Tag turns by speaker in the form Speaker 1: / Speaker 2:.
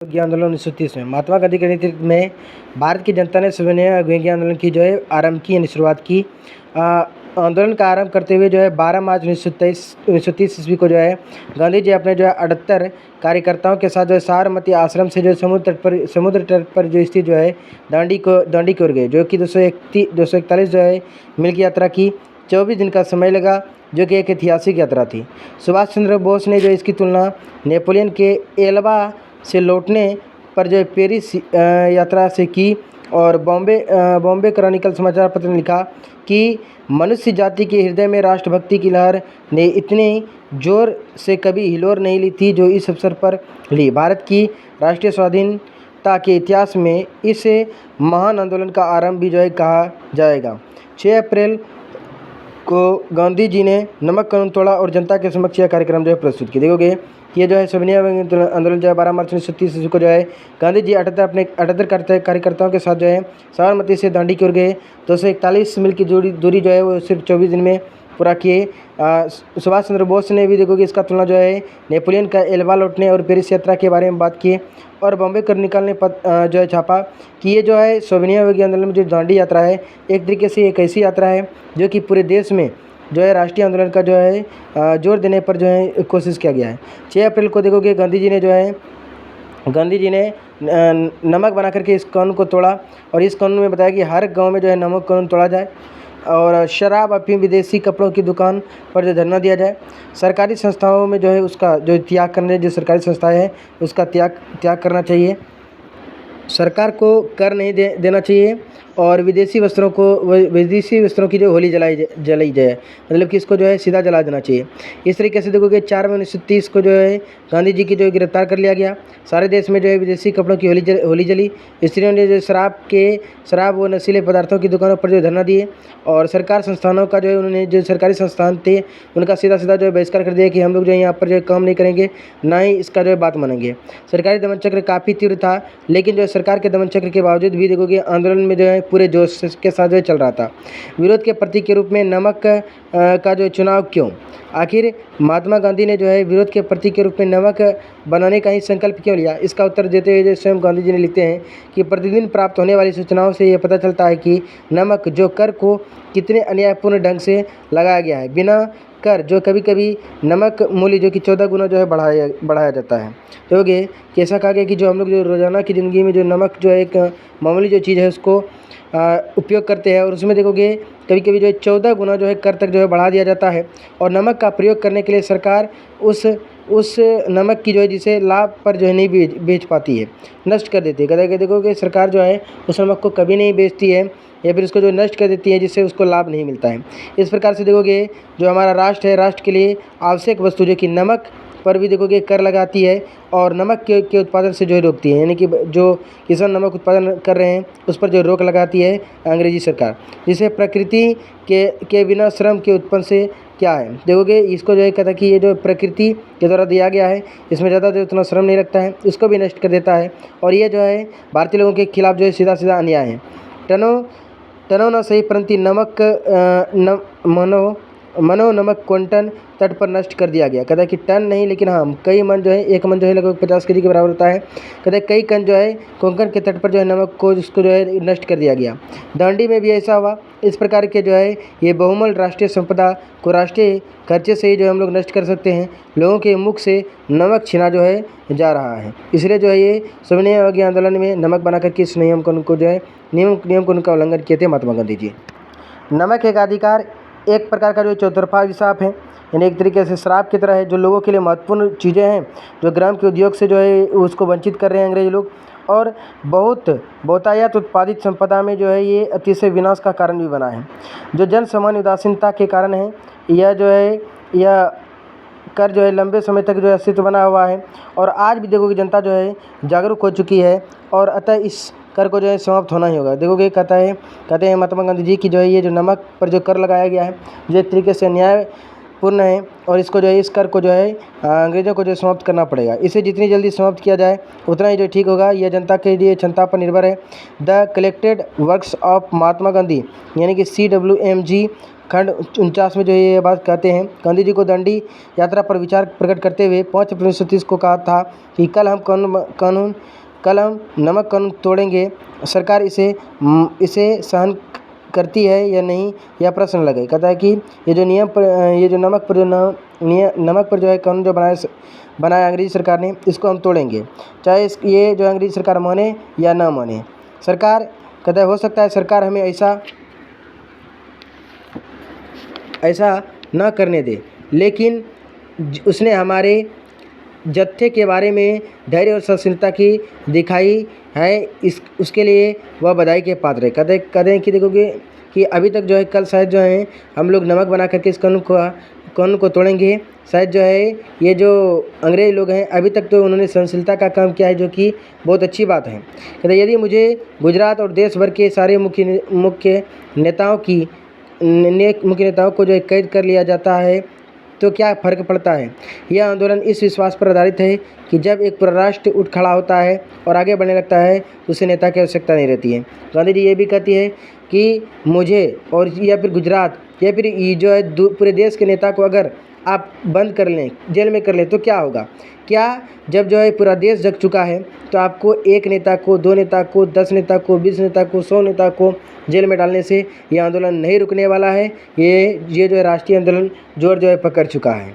Speaker 1: विज्ञान आंदोलन 1930 में महात्मा गांधी के नेतृत्व में भारत की जनता ने सविनय अवज्ञा आंदोलन की आरंभ की, यानी शुरुआत की। आंदोलन का आरंभ करते हुए 12 मार्च 1930 ईस्वी को गांधी जी अपने 78 कार्यकर्ताओं के साथ साबरमती आश्रम से समुद्र तट पर स्थित दांडी की ओर गए, जो कि 241 मील की यात्रा की। 24 दिन का समय लगा, जो कि एक ऐतिहासिक यात्रा थी। सुभाष चंद्र बोस ने इसकी तुलना नेपोलियन के एल्बा से लौटने पर पेरिस यात्रा से की। और बॉम्बे क्रॉनिकल समाचार पत्र ने लिखा कि मनुष्य जाति के हृदय में राष्ट्रभक्ति की लहर ने इतनी जोर से कभी हिलोर नहीं ली थी जो इस अवसर पर ली। भारत की राष्ट्रीय स्वाधीनता के इतिहास में इस महान आंदोलन का आरंभ भी कहा जाएगा। 6 अप्रैल को गांधी जी ने नमक कानून तोड़ा और जनता के समक्ष यह कार्यक्रम प्रस्तुत किया। देखोगे कि ये सविनय आंदोलन 12 मार्च 1930 ईस्वी को गांधी जी 78 कार्यकर्ताओं के साथ साबरमती से दांडी की ओर गए। 241 मील की दूरी वो सिर्फ 24 दिन में पूरा किए। सुभाष चंद्र बोस ने भी देखोगे इसका तुलना नेपोलियन का एल्बा लौटने और पेरिस यात्रा के बारे में बात की। और बॉम्बे क्रॉनिकल ने छापा कि ये सविनय अवज्ञा आंदोलन में दांडी यात्रा है, एक तरीके से एक ऐसी यात्रा है जो कि पूरे देश में राष्ट्रीय आंदोलन का जोर देने पर कोशिश किया गया है। 6 अप्रैल को देखोगे गांधी जी ने नमक बना करके इस कानून को तोड़ा। और इस कानून में बताया कि हर गांव में नमक कानून तोड़ा जाए और शराब, अफीम, विदेशी कपड़ों की दुकान पर धरना दिया जाए। सरकारी संस्थाओं में उसका त्याग करने, जो सरकारी संस्थाएं हैं उसका त्याग करना चाहिए। सरकार को कर नहीं देना चाहिए और विदेशी वस्त्रों की होली जलाई जाए, मतलब कि इसको सीधा जला देना चाहिए। इस तरीके से देखोगे 4 मई 1930 को गांधी जी की गिरफ्तार कर लिया गया। सारे देश में विदेशी कपड़ों की होली जली। स्त्रियों ने शराब व नशीले पदार्थों की दुकानों पर धरना दिए। और सरकार संस्थानों का उन्होंने सरकारी संस्थान थे उनका सीधा बहिष्कार कर दिया कि हम लोग यहाँ पर काम नहीं करेंगे, ना ही इसका बात मानेंगे। सरकारी दमन चक्र काफ़ी तीव्र था, लेकिन सरकार के दमन चक्र के बावजूद भी देखोगे आंदोलन में पूरे जोश के साथ चल रहा था। विरोध के प्रतीक के रूप में नमक का चुनाव क्यों? आखिर महात्मा गांधी ने विरोध के प्रतीक के रूप में नमक बनाने का ही संकल्प क्यों लिया? इसका उत्तर देते हुए स्वयं गांधी जी ने लिखते हैं कि प्रतिदिन प्राप्त होने वाली सूचनाओं से यह पता चलता है कि नमक कर को कितने अन्यायपूर्ण ढंग से लगाया गया है। बिना कर कभी कभी नमक मूल्य कि 14 गुना बढ़ाया जाता है। तो कैसा कहा गया कि हम लोग रोज़ाना की ज़िंदगी में नमक एक मामूली चीज़ है उसको उपयोग करते हैं और उसमें देखोगे कभी कभी 14 गुना कर तक बढ़ा दिया जाता है। और नमक का प्रयोग करने के लिए सरकार उस नमक की जिसे लाभ पर नहीं बेच पाती है, नष्ट कर देती है। कभी देखोगे सरकार उस नमक को कभी नहीं बेचती है या फिर उसको नष्ट कर देती है, जिससे उसको लाभ नहीं मिलता है। इस प्रकार से देखोगे हमारा राष्ट्र है, राष्ट्र के लिए आवश्यक वस्तु कि नमक पर भी देखोगे कर लगाती है और नमक के उत्पादन से रोकती है, यानी कि जो किसान नमक उत्पादन कर रहे हैं उस पर रोक लगाती है अंग्रेजी सरकार, जिसे प्रकृति के बिना श्रम के उत्पन्न से क्या है। देखोगे इसको कहता है कि ये प्रकृति के द्वारा दिया गया है, इसमें ज़्यादा उतना श्रम नहीं लगता है, इसको भी नष्ट कर देता है। और ये भारतीय लोगों के खिलाफ सीधा अन्याय है। टनों न सही परंतु मनो नमक क्विंटल तट पर नष्ट कर दिया गया। कहता है कि टन नहीं, लेकिन हाँ कई मन एक मन लगभग 50 केजी के बराबर होता है। कहता है कई कण कोंकण के तट पर नमक को इसको नष्ट कर दिया गया। दांडी में भी ऐसा हुआ। इस प्रकार के ये बहुमूल्य राष्ट्रीय संपदा को राष्ट्रीय खर्चे से ही हम लोग नष्ट कर सकते हैं। लोगों के मुख से नमक छीना जा रहा है। इसलिए ये सविनय अवज्ञा आंदोलन में नमक बना करके इस नियम को उनका उल्लंघन किए थे महात्मा गांधी जी। नमक एक अधिकार, एक प्रकार का चौतरफा अभिशाप है, यानी एक तरीके से श्राप की तरह है, जो लोगों के लिए महत्वपूर्ण चीज़ें हैं, जो ग्राम के उद्योग से उसको वंचित कर रहे हैं अंग्रेज लोग। और बहुतायत उत्पादित संपदा में ये अतिशय विनाश का कारण भी बना है। जो जन सामान्य उदासीनता के कारण है, यह कर लंबे समय तक अस्तित्व बना हुआ है। और आज भी देखोगे जनता जागरूक हो चुकी है और अतः इस कर को समाप्त होना ही होगा। देखोगे कहते हैं महात्मा गांधी जी की ये नमक पर कर लगाया गया है जो एक तरीके से अन्यायपूर्ण है और इसको इस कर को अंग्रेज़ों को समाप्त करना पड़ेगा। इसे जितनी जल्दी समाप्त किया जाए उतना ही ठीक होगा। यह जनता के लिए क्षमता पर निर्भर है। The collected works of Mahatma Gandhi, यानी कि CWMG खंड 49 में जो है ये बात कहते हैं। गांधी जी को दांडी यात्रा पर विचार प्रकट करते हुए 5 अप्रैल 1930 को कहा था कि कल हम नमक कानून तोड़ेंगे। सरकार इसे सहन करती है या नहीं, यह प्रश्न लगे। कहता है कि ये जो नमक पर जो है कानून जो बनाया अंग्रेजी सरकार ने, इसको हम तोड़ेंगे, चाहे ये जो अंग्रेजी सरकार माने या ना माने। सरकार कहता है हो सकता है सरकार हमें ऐसा ना करने दे, लेकिन उसने हमारे जत्थे के बारे में धैर्य और सहनशीलता की दिखाई है, उसके लिए वह बधाई के पात्र है। कहते हैं कि देखोगे कि अभी तक जो है कल शायद जो है हम लोग नमक बना करके इस कानून को तोड़ेंगे। शायद जो है ये जो अंग्रेज लोग हैं अभी तक तो उन्होंने सहनशीलता का काम किया है, जो कि बहुत अच्छी बात है। कहते यदि मुझे गुजरात और देश भर के सारे मुख्य नेताओं को जो है कैद कर लिया जाता है तो क्या फ़र्क पड़ता है। यह आंदोलन इस विश्वास पर आधारित है कि जब एक पूरा राष्ट्र उठ खड़ा होता है और आगे बढ़ने लगता है तो उसे नेता की आवश्यकता नहीं रहती है। गांधी जी ये भी कहती है कि मुझे और या फिर गुजरात या फिर ये जो है पूरे देश के नेता को अगर आप बंद कर लें, जेल में कर लें तो क्या होगा। क्या जब जो है पूरा देश जग चुका है तो आपको एक नेता को, 2 नेता को, 10 नेता को, 20 नेता को, 100 नेता को जेल में डालने से ये आंदोलन नहीं रुकने वाला है। ये जो है राष्ट्रीय आंदोलन जोर जो है पकड़ चुका है।